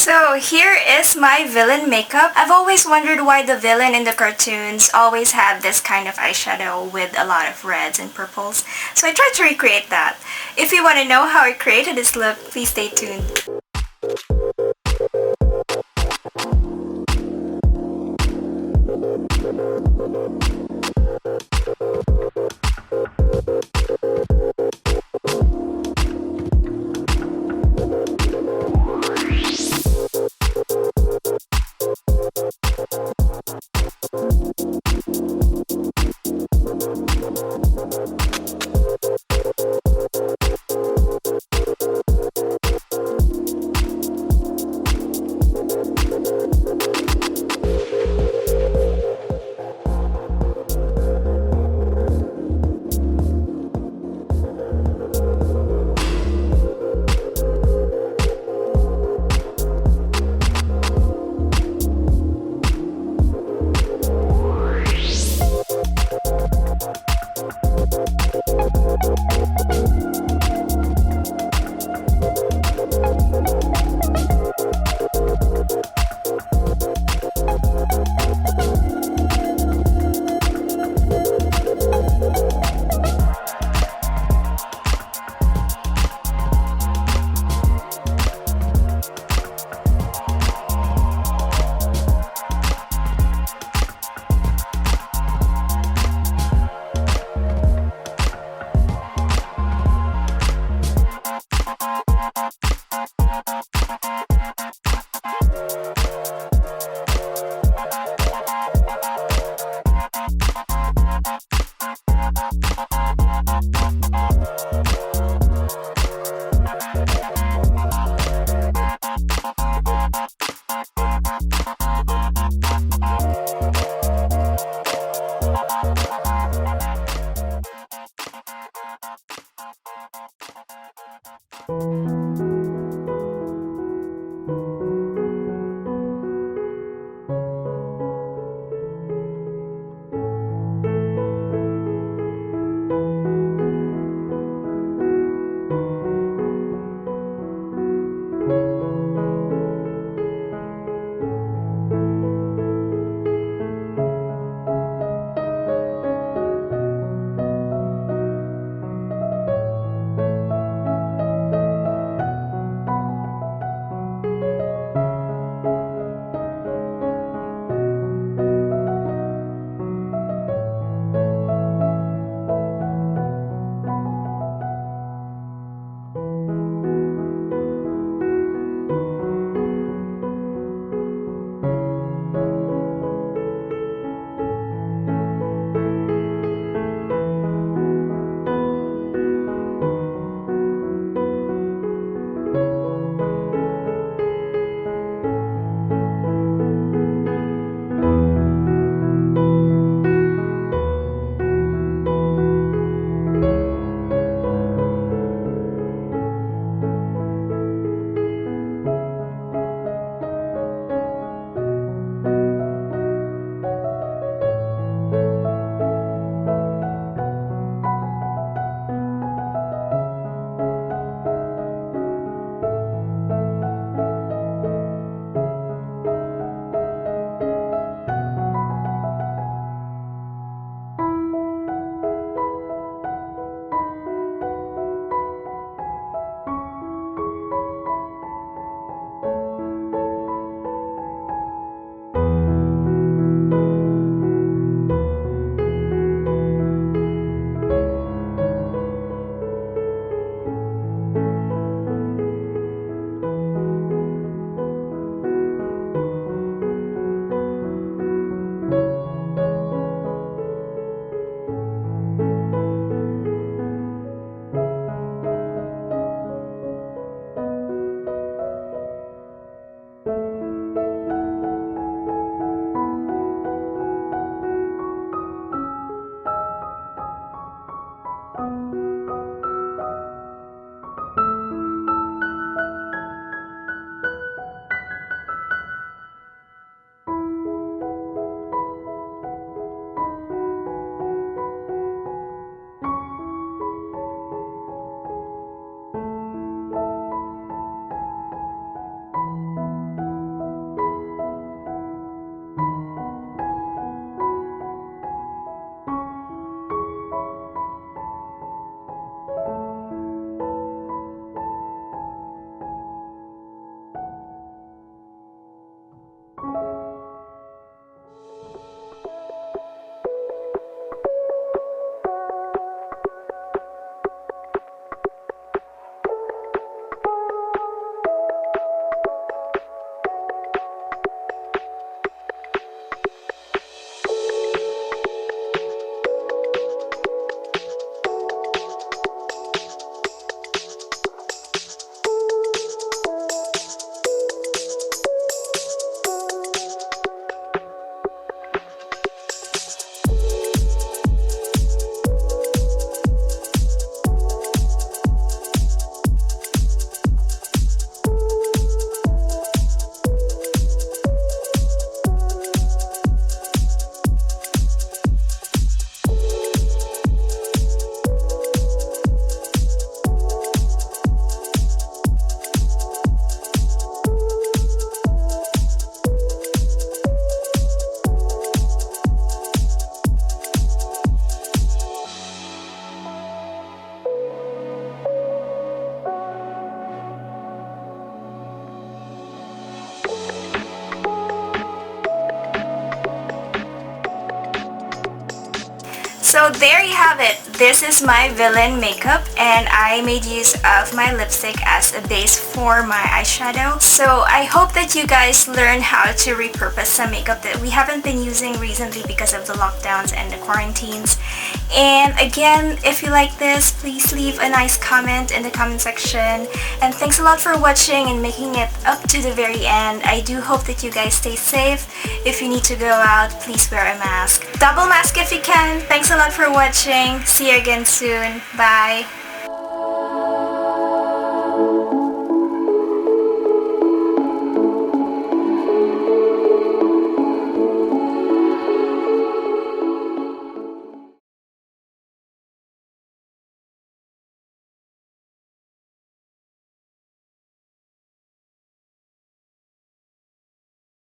So here is my villain makeup. I've always wondered why the villain in the cartoons always have this kind of eyeshadow with a lot of reds and purples. So I tried to recreate that. If you want to know how I created this look, please stay tuned. So there you have it. This is my villain makeup, and I made use of my lipstick as a base for my eyeshadow. So I hope that you guys learn how to repurpose some makeup that we haven't been using recently because of the lockdowns and the quarantines. And again, if you like this, please leave a nice comment in the comment section. And thanks a lot for watching and making it up to the very end. I do hope that you guys stay safe. If you need to go out, please wear a mask. Double mask if you can. Thanks a lot for watching. See you again soon. Bye.